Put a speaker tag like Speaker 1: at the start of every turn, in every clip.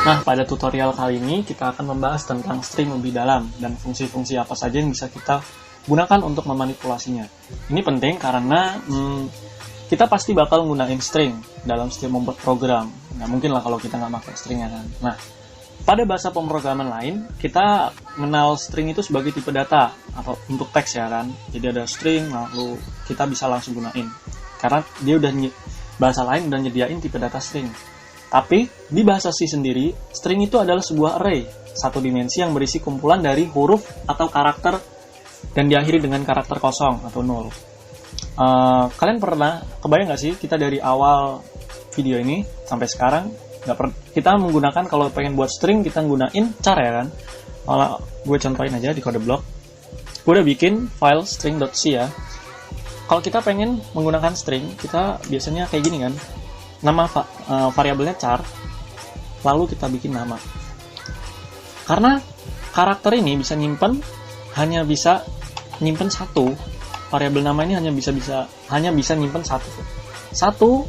Speaker 1: Nah, pada tutorial kali ini kita akan membahas tentang string lebih dalam dan fungsi-fungsi apa saja yang bisa kita gunakan untuk memanipulasinya. Ini penting karena kita pasti bakal gunain string dalam setiap membuat program. Nggak mungkin lah kalau kita nggak pakai string ya kan. Nah, pada bahasa pemrograman lain, kita mengenal string itu sebagai tipe data atau untuk teks ya kan. Jadi ada string, lalu kita bisa langsung gunain. Karena dia udah bahasa lain udah nyediain tipe data string. Tapi, di bahasa C sendiri, string itu adalah sebuah array, satu dimensi yang berisi kumpulan dari huruf atau karakter dan diakhiri dengan karakter kosong atau null. Kalian pernah kebayang nggak sih kita dari awal video ini sampai sekarang kita menggunakan kalau pengen buat string kita gunain char ya kan? Kalau gue contohin aja di kode blok, gue udah bikin file string.c ya. Kalau kita pengen menggunakan string, kita biasanya kayak gini kan? Nama variabelnya char, lalu kita bikin nama. Karena karakter ini bisa hanya bisa nyimpen satu, variabel nama ini hanya bisa nyimpen satu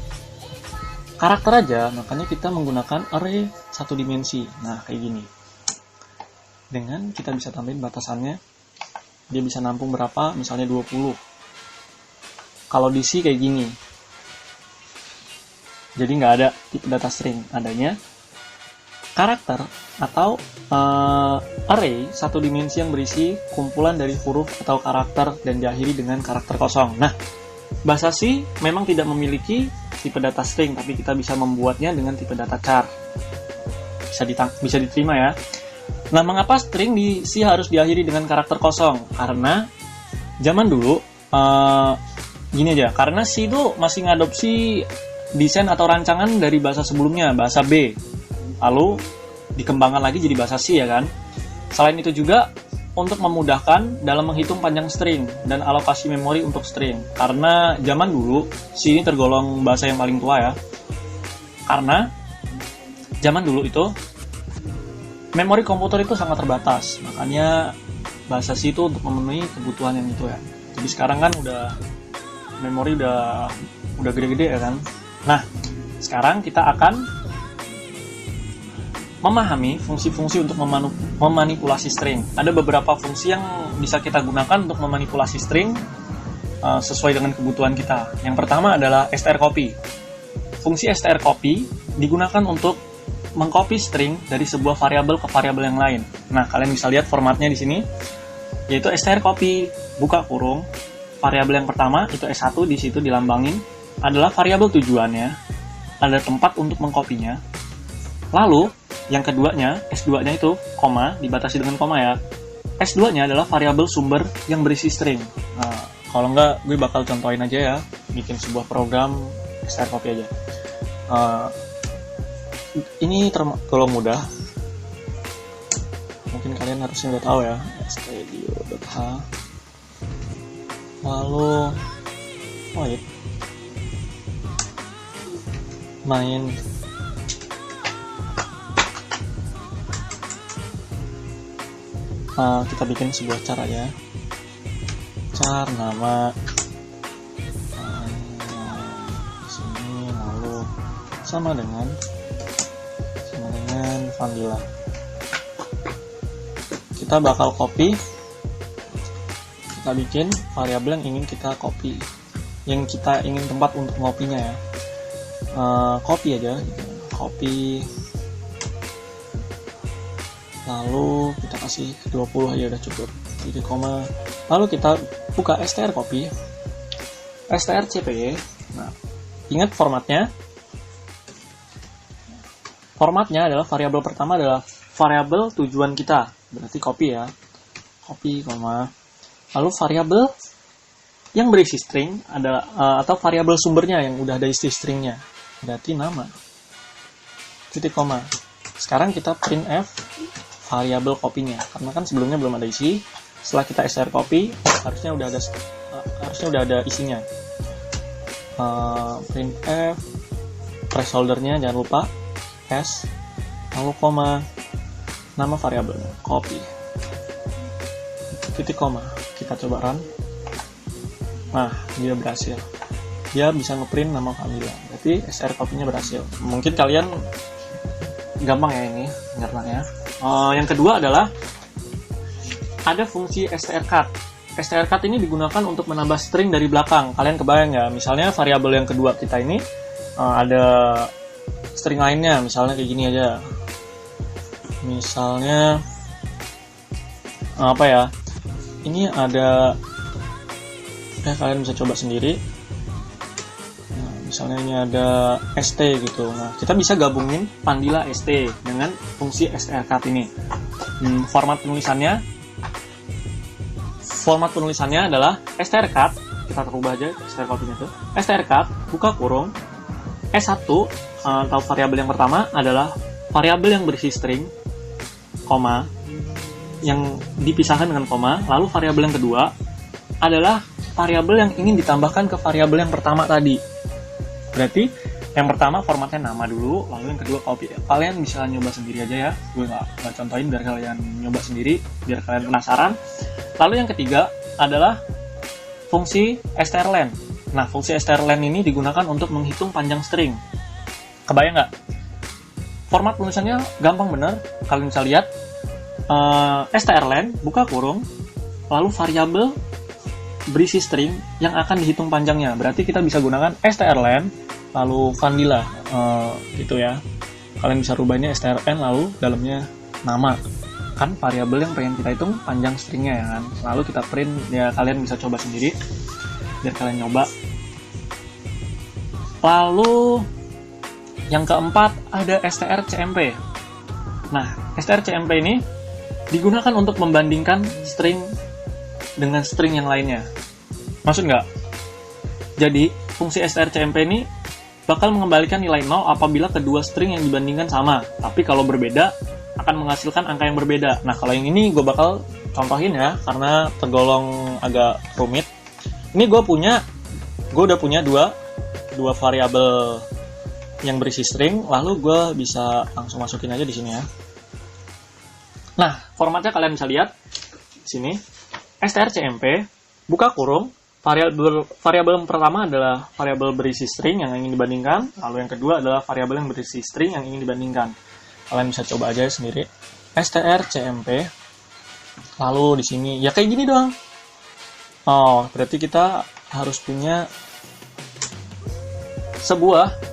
Speaker 1: karakter aja, makanya kita menggunakan array satu dimensi. Nah, kayak gini. Dengan kita bisa tambahin batasannya, dia bisa nampung berapa, misalnya 20. Kalau di C kayak gini. Jadi nggak ada tipe data string, adanya karakter atau array satu dimensi yang berisi kumpulan dari huruf atau karakter dan diakhiri dengan karakter kosong. Nah, bahasa C memang tidak memiliki tipe data string, tapi kita bisa membuatnya dengan tipe data char. Bisa diterima ya. Nah, mengapa string di C harus diakhiri dengan karakter kosong? Karena zaman dulu gini aja, karena C itu masih ngadopsi desain atau rancangan dari bahasa sebelumnya, bahasa B. Lalu dikembangkan lagi jadi bahasa C ya kan. Selain itu juga untuk memudahkan dalam menghitung panjang string dan alokasi memori untuk string. Karena zaman dulu C ini tergolong bahasa yang paling tua ya. Karena zaman dulu itu memori komputer itu sangat terbatas. Makanya bahasa C itu untuk memenuhi kebutuhan yang itu ya. Jadi sekarang kan memori udah gede-gede ya kan. Nah, sekarang kita akan memahami fungsi-fungsi untuk memanipulasi string. Ada beberapa fungsi yang bisa kita gunakan untuk memanipulasi string sesuai dengan kebutuhan kita. Yang pertama adalah strcopy. Fungsi strcopy digunakan untuk mengcopy string dari sebuah variabel ke variabel yang lain. Nah, kalian bisa lihat formatnya di sini, yaitu strcopy buka kurung. Variabel yang pertama itu S1 di situ dilambangin adalah variabel tujuannya, ada tempat untuk mengkopinya. Lalu, yang keduanya, S2-nya itu, koma, dibatasi dengan koma ya. S2-nya adalah variabel sumber yang berisi string. Nah, kalau enggak, gue bakal contohin aja ya, bikin sebuah program strcopy aja. Ini tergolong mudah. Mungkin kalian harusnya udah tahu ya, studio.h. Lalu, main kita bikin sebuah char ya, char nama sini, lalu sama dengan vanilla. Kita bakal copy, kita bikin variabel yang ingin kita copy, yang kita ingin tempat untuk ngopinya ya. Copy aja, copy, lalu kita kasih 20 aja udah cukup, jadi koma, lalu kita buka strcopy, strcpy. Nah, ingat formatnya adalah variabel pertama adalah variabel tujuan kita, berarti copy ya, copy, koma, lalu variabel yang berisi string adalah atau variabel sumbernya yang udah ada isi stringnya, berarti nama, titik koma. Sekarang kita printf variabel copy-nya, karena kan sebelumnya belum ada isi. Setelah kita strcopy harusnya udah ada isinya. Printf placeholder-nya jangan lupa s, lalu koma, nama variabelnya copy, titik koma. Kita coba run. Nah, dia berhasil. Dia bisa ngeprint nama vanilla. Berarti strcopy-nya berhasil. Mungkin kalian gampang ya ini nyernanya. Yang kedua adalah ada fungsi strcut. Strcut ini digunakan untuk menambah string dari belakang. Kalian kebayang ya, misalnya variabel yang kedua kita ini ada string lainnya, misalnya kayak gini aja. Misalnya apa ya? Ini ada, kalian bisa coba sendiri. Nah, misalnya ini ada st gitu. Nah, kita bisa gabungin Vandila st dengan fungsi strcut ini. Format penulisannya adalah strcut. Kita rubah aja strcut ini tuh. Strcut buka kurung S1 atau variabel yang pertama adalah variabel yang berisi string, koma, yang dipisahkan dengan koma. Lalu variabel yang kedua adalah variabel yang ingin ditambahkan ke variabel yang pertama tadi. Berarti yang pertama formatnya nama dulu, lalu yang kedua copy. Kalian bisa nyoba sendiri aja ya, gue nggak contohin biar kalian nyoba sendiri, biar kalian penasaran. Lalu yang ketiga adalah fungsi strlen. Nah, fungsi strlen ini digunakan untuk menghitung panjang string. Kebayang nggak? Format penulisannya gampang bener. Kalian bisa lihat strlen buka kurung, lalu variabel berisi string yang akan dihitung panjangnya. Berarti kita bisa gunakan strlen lalu Vandila gitu ya. Kalian bisa rubah ini strlen lalu dalamnya nama. Kan variabel yang pengen kita hitung panjang stringnya ya kan. Lalu kita print, ya kalian bisa coba sendiri biar kalian nyoba. Lalu yang keempat ada strcmp. Nah, strcmp ini digunakan untuk membandingkan string dengan string yang lainnya. Maksud nggak? Jadi fungsi strcmp ini bakal mengembalikan nilai 0 apabila kedua string yang dibandingkan sama, tapi kalau berbeda akan menghasilkan angka yang berbeda. Nah, kalau yang ini gue bakal contohin ya, karena tergolong agak rumit. Ini gue udah punya dua variabel yang berisi string, lalu gue bisa langsung masukin aja di sini ya. Nah, formatnya kalian bisa lihat di sini. strcmp buka kurung, variabel yang pertama adalah variabel berisi string yang ingin dibandingkan, lalu yang kedua adalah variabel yang berisi string yang ingin dibandingkan. Kalian bisa coba aja sendiri. strcmp, lalu di sini ya kayak gini doang. Oh, berarti kita harus punya sebuah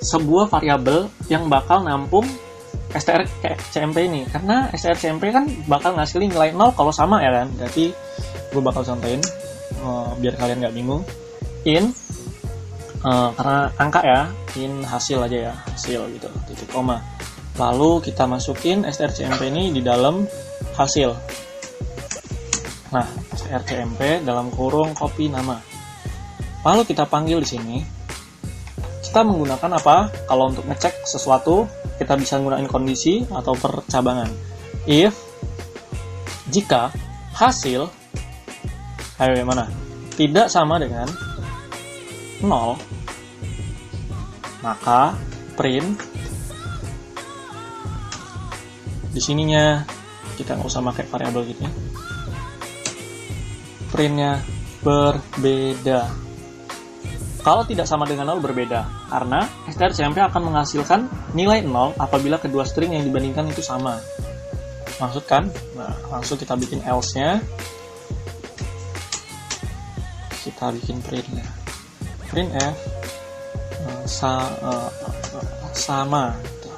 Speaker 1: sebuah variabel yang bakal nampung strcmp ini, karena strcmp kan bakal ngasilin nilai 0 kalau sama ya kan. Berarti gue bakal contohin biar kalian nggak bingung. Karena angka ya, hasil aja ya, hasil gitu, titik koma. Lalu kita masukin strcmp ini di dalam hasil. Nah, strcmp dalam kurung copy nama. Lalu kita panggil di sini. Kita menggunakan apa? Kalau untuk ngecek sesuatu, kita bisa menggunakan kondisi atau percabangan. If jika hasil tidak sama dengan 0, maka print di sininya kita nggak usah pakai variabel gitu ya. Printnya berbeda. Kalau tidak sama dengan 0 berbeda, karena strcmp akan menghasilkan nilai 0 apabila kedua string yang dibandingkan itu sama. Maksud kan? Nah, langsung kita bikin else-nya. Kita bikin print-nya. Printf sama gitu.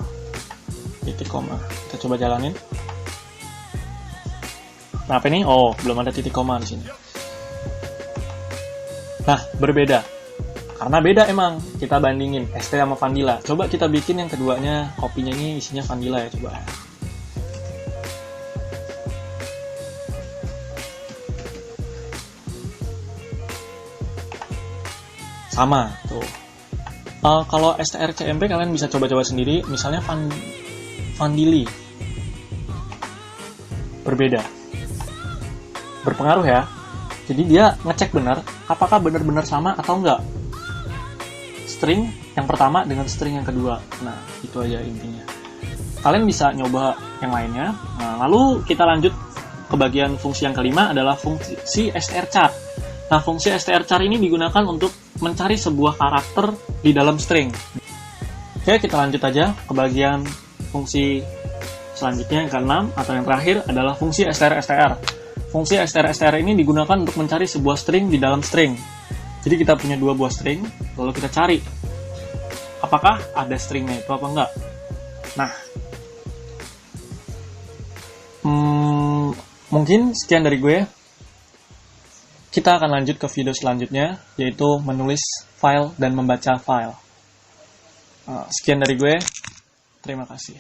Speaker 1: Titik koma. Kita coba jalanin. Nah, apa ini? Oh, belum ada titik koma di sini. Nah, berbeda. Karena beda emang, kita bandingin ST sama Vandila. Coba kita bikin yang keduanya, kopinya ini isinya Vandila ya, coba. Sama, tuh. Kalau strcmp kalian bisa coba-coba sendiri, misalnya Vandili. Berbeda. Berpengaruh ya. Jadi dia ngecek benar, apakah benar-benar sama atau enggak. String yang pertama dengan string yang kedua. Nah, itu aja intinya. Kalian bisa nyoba yang lainnya. Nah, lalu kita lanjut ke bagian fungsi yang kelima adalah fungsi strchar. Nah, fungsi strchar ini digunakan untuk mencari sebuah karakter di dalam string. Oke, kita lanjut aja ke bagian fungsi selanjutnya yang keenam atau yang terakhir adalah fungsi str. Fungsi str ini digunakan untuk mencari sebuah string di dalam string. Jadi kita punya dua buah string, lalu kita cari apakah ada stringnya itu apa enggak. Nah, mungkin sekian dari gue. Kita akan lanjut ke video selanjutnya, yaitu menulis file dan membaca file. Sekian dari gue, terima kasih.